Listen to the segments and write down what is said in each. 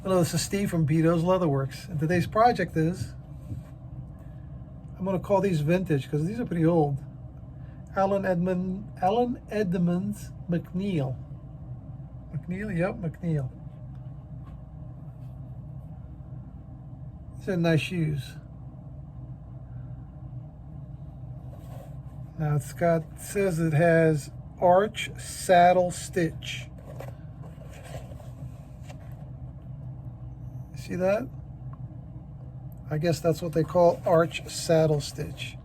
Hello, this is Steve from Beaute's Leatherworks, and today's project is, I'm going to call these vintage because these are pretty old. Allen Edmonds MacNeils. MacNeils, yep, MacNeils. These are nice shoes. Now it says it has arch saddle stitch. See that? I guess that's what they call arch saddle stitch.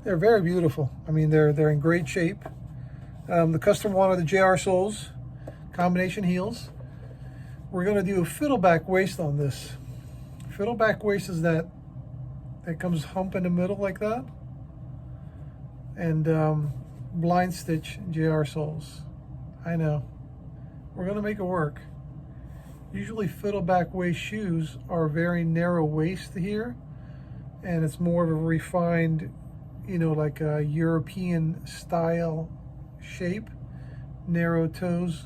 They're very beautiful. I mean, they're in great shape. The customer wanted the JR soles, combination heels. We're going to do a fiddleback waist on this. Fiddleback waist is that comes hump in the middle like that, and blind stitch JR soles. I know. We're going to make it work. Usually fiddleback waist shoes are very narrow waist here, and it's more of a refined, you know, like a European style shape, narrow toes.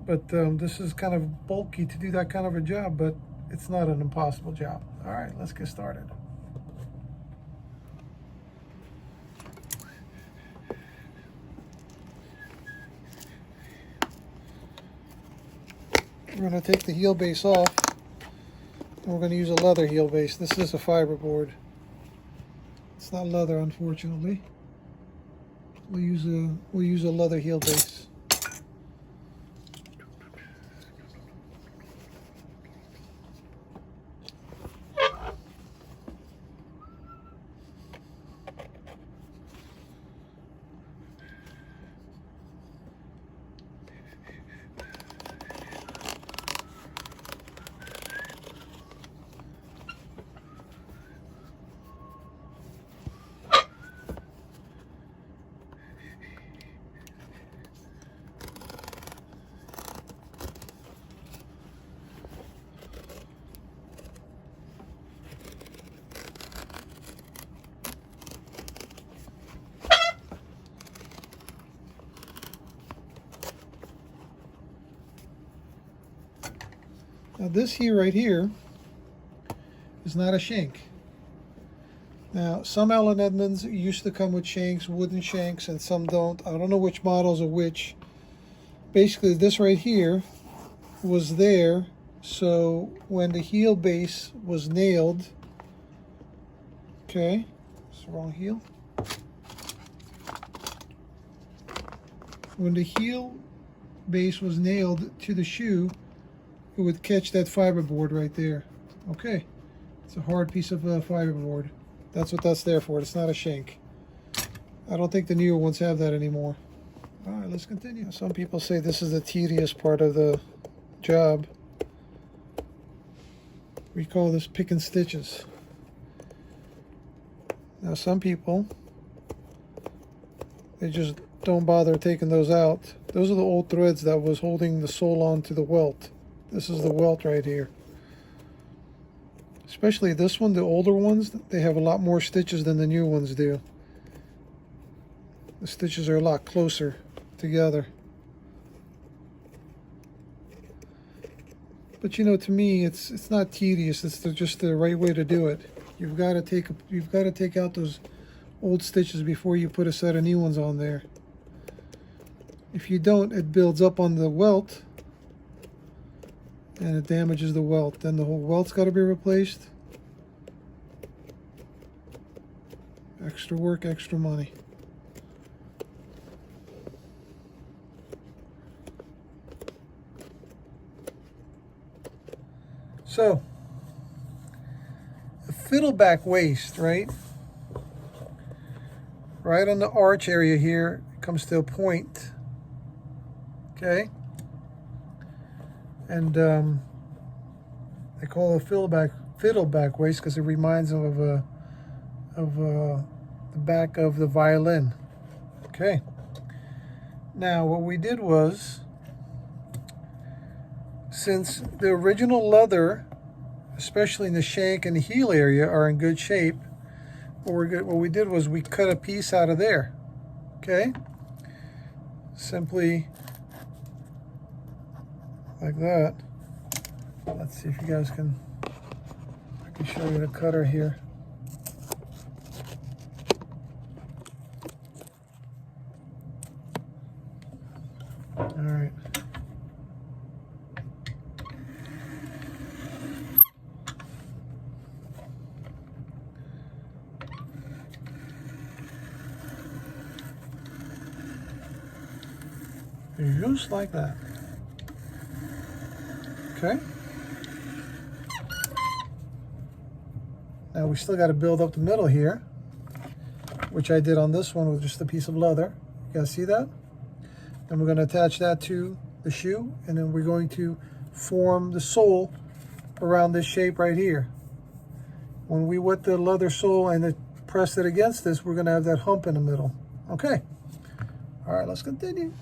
But this is kind of bulky to do that kind of a job, but it's not an impossible job. All right, let's get started. We're going to take the heel base off, and we're going to use a leather heel base. This is a fiberboard. It's not leather, unfortunately. We'll use a leather heel base. Now this here right here is not a shank. Now some Allen Edmonds used to come with shanks, wooden shanks, and some don't. I don't know which models are which. Basically this right here was there, so when the heel base was nailed, okay, it's the wrong heel. When the heel base was nailed to the shoe, it would catch that fiberboard right there. Okay, it's a hard piece of fiberboard. That's what that's there for. It's not a shank. I don't think the newer ones have that anymore. All right, let's continue. Some people say this is the tedious part of the job. We call this picking stitches. Now some people, they just don't bother taking those out. Those are the old threads that was holding the sole on to the welt. This is the welt right here. Especially this one, the older ones, they have a lot more stitches than the new ones do. The stitches are a lot closer together. But you know, to me, it's not tedious. It's just the right way to do it. You've got to take out those old stitches before you put a set of new ones on there. If you don't, it builds up on the welt, and it damages the welt. Then the whole welt's got to be replaced. Extra work, extra money. So, the fiddleback waist, right? Right on the arch area here, it comes to a point. Okay? And they call it a fiddleback waist because it reminds them of the back of the violin. Okay. Now what we did was, since the original leather, especially in the shank and the heel area, are in good shape, what we did was we cut a piece out of there. Okay. Simply like that. Let's see if you guys can, I can show you the cutter here. All right. Just like that. Okay. Now we still got to build up the middle here, which I did on this one with just a piece of leather. You guys see that? Then we're going to attach that to the shoe, and then we're going to form the sole around this shape right here. When we wet the leather sole and press it against this, we're going to have that hump in the middle. Okay. All right, let's continue.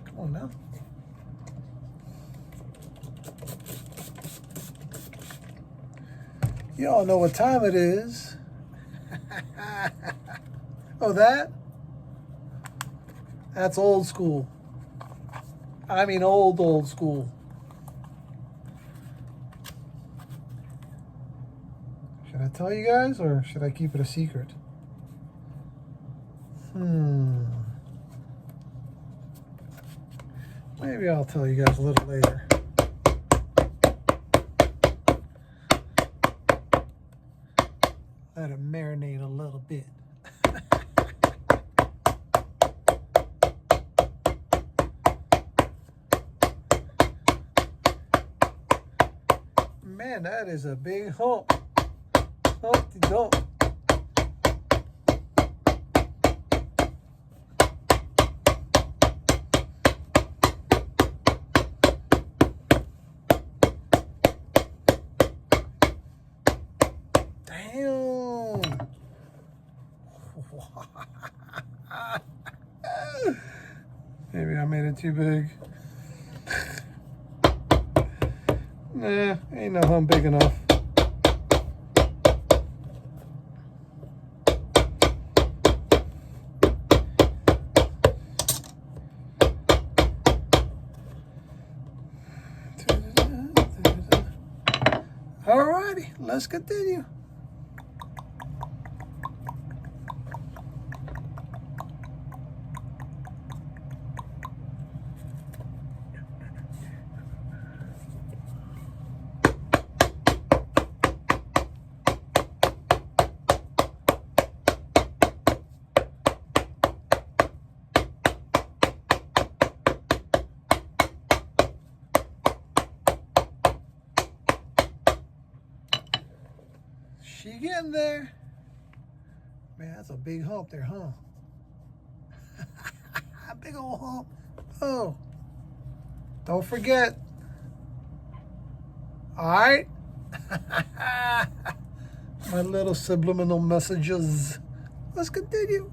Come on now. You all know what time it is. Oh, that's old school. I mean old school. Should I tell you guys, or should I keep it a secret? Maybe I'll tell you guys a little later. Let it marinate a little bit. Man, that is a big hump. Humpty dump. Maybe I made it too big. Nah, ain't no hump big enough. Alrighty, let's continue. She getting there. Man, that's a big hump there, huh? Big old hump. Oh, don't forget. All right. My little subliminal messages. Let's continue.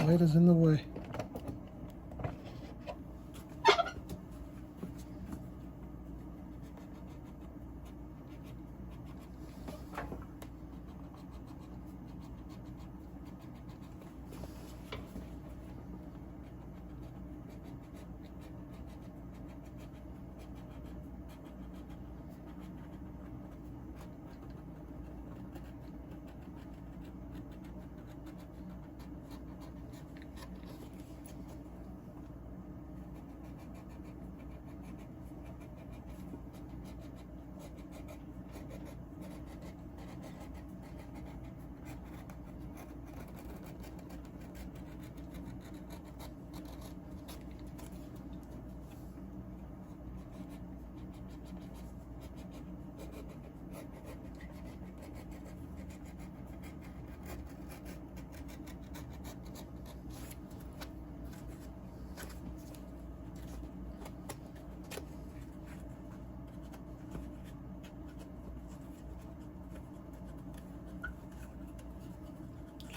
Light is in the way.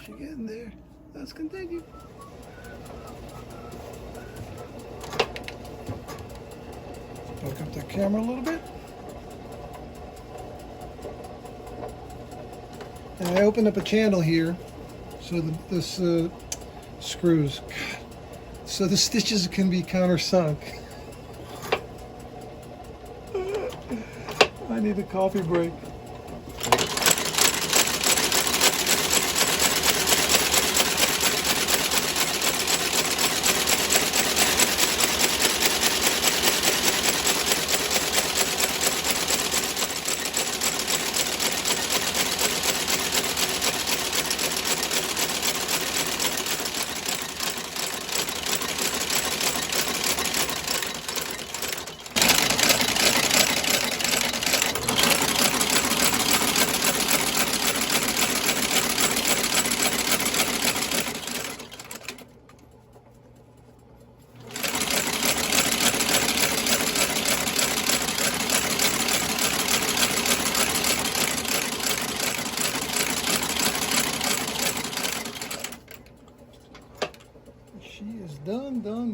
She's getting there. Let's continue. Back up the camera a little bit. And I opened up a channel here so this screws. God. So the stitches can be countersunk. I need a coffee break.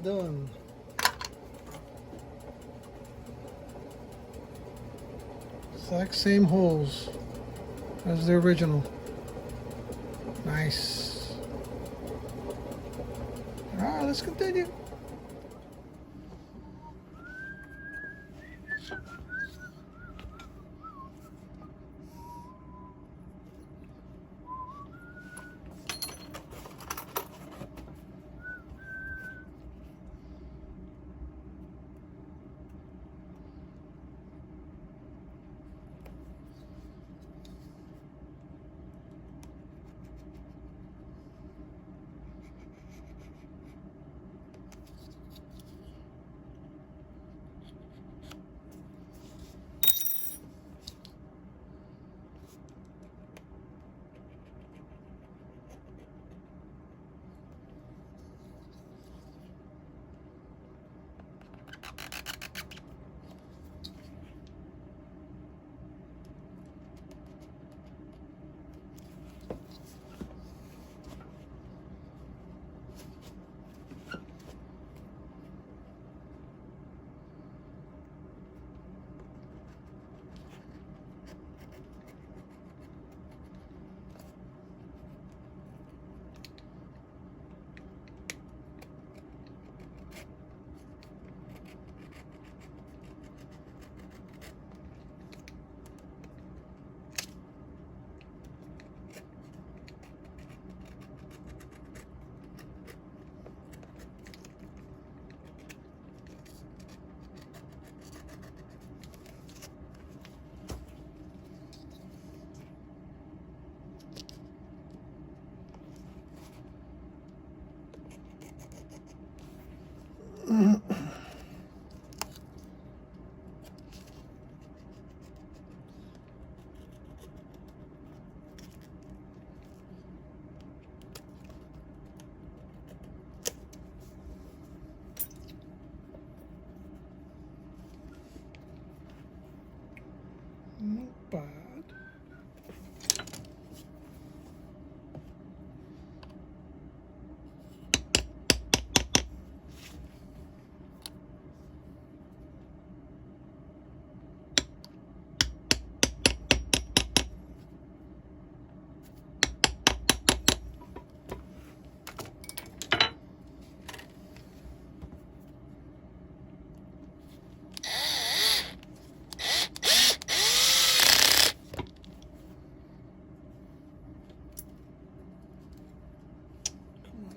Done. Exact same holes as the original. Nice. All right, let's continue.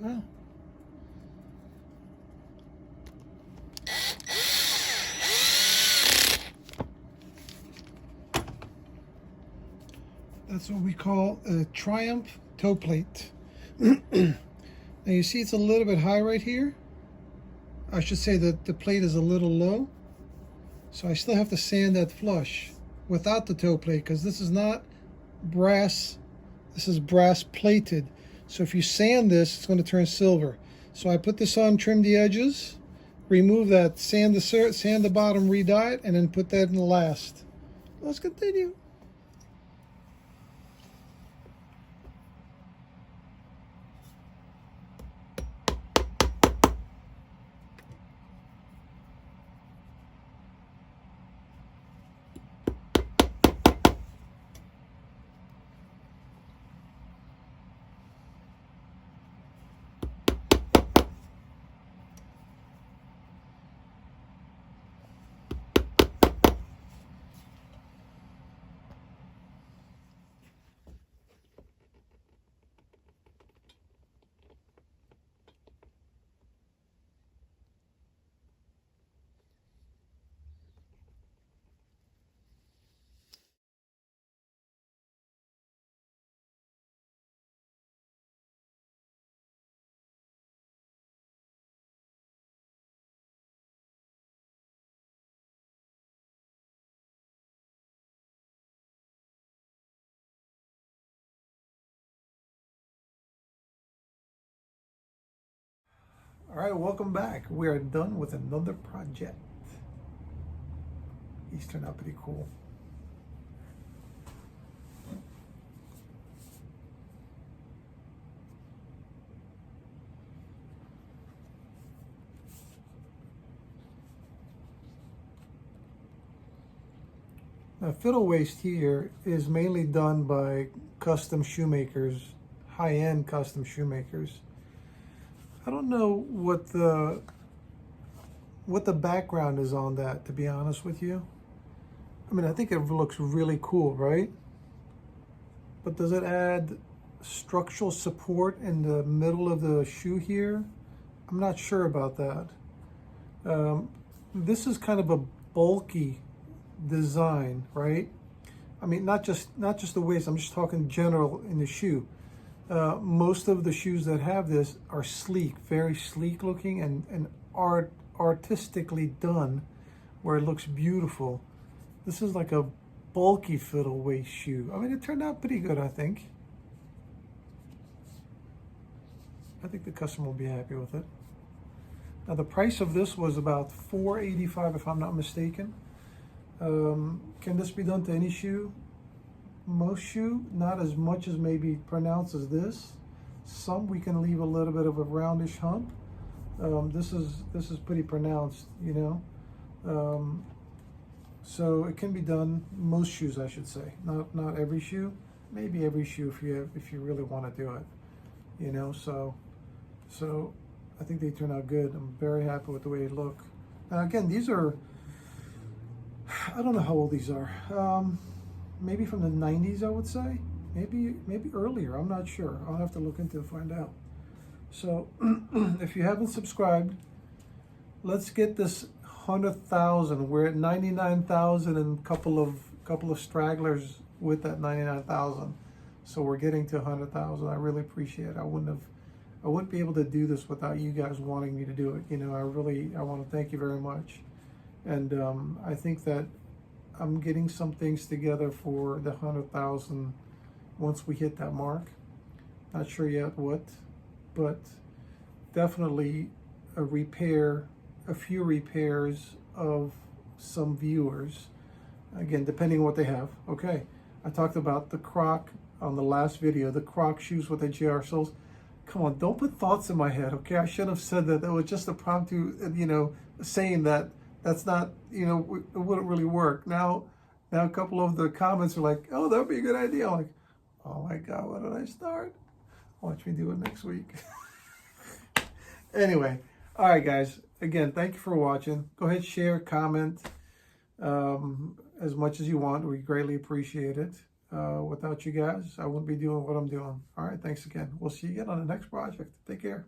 Well, that's what we call a Triumph toe plate. Now you see it's a little bit high right here. I should say that the plate is a little low. So I still have to sand that flush without the toe plate, because this is not brass. This is brass plated. So if you sand this, it's going to turn silver. So I put this on, trim the edges, remove that, sand the bottom, re-dye it, and then put that in the last. Let's continue. All right, welcome back. We are done with another project. These turned out pretty cool. Now, fiddle waist here is mainly done by custom shoemakers, high-end custom shoemakers. I don't know what the background is on that, to be honest with you. I mean, I think it looks really cool, right? But does it add structural support in the middle of the shoe here? I'm not sure about that. This is kind of a bulky design, right? I mean, not just the waist, I'm just talking general in the shoe. Most of the shoes that have this are sleek, very sleek looking, and artistically done, where it looks beautiful. This is like a bulky fiddle waist shoe. I mean, it turned out pretty good, I think. I think the customer will be happy with it. Now, the price of this was about $4.85, if I'm not mistaken. Can this be done to any shoe? Most shoe, not as much as maybe pronounced as this. Some we can leave a little bit of a roundish hump. This is pretty pronounced, you know. So it can be done. Most shoes, I should say. Not every shoe. Maybe every shoe if you really want to do it, you know. So I think they turn out good. I'm very happy with the way they look. Now again, these are, I don't know how old these are. Maybe from the 90s, I would say. Maybe earlier, I'm not sure. I'll have to look into it to find out. So if you haven't subscribed, let's get this 100,000. We're at 99,000 and a couple of stragglers with that 99,000. So we're getting to 100,000. I really appreciate it. I wouldn't be able to do this without you guys wanting me to do it. You know, I want to thank you very much. And I think that I'm getting some things together for the 100,000 once we hit that mark. Not sure yet what, but definitely a few repairs of some viewers. Again, depending on what they have. Okay, I talked about the Croc on the last video, the Croc shoes with the JR soles. Come on, don't put thoughts in my head, okay? I shouldn't have said that. That was just a prompt to, you know, saying that that's not, you know, it wouldn't really work. Now a couple of the comments are like, oh, that would be a good idea. I'm like, oh my God, what did I start? Watch me do it next week. Anyway, all right, guys. Again, thank you for watching. Go ahead, share, comment as much as you want. We greatly appreciate it. Without you guys, I wouldn't be doing what I'm doing. All right, thanks again. We'll see you again on the next project. Take care.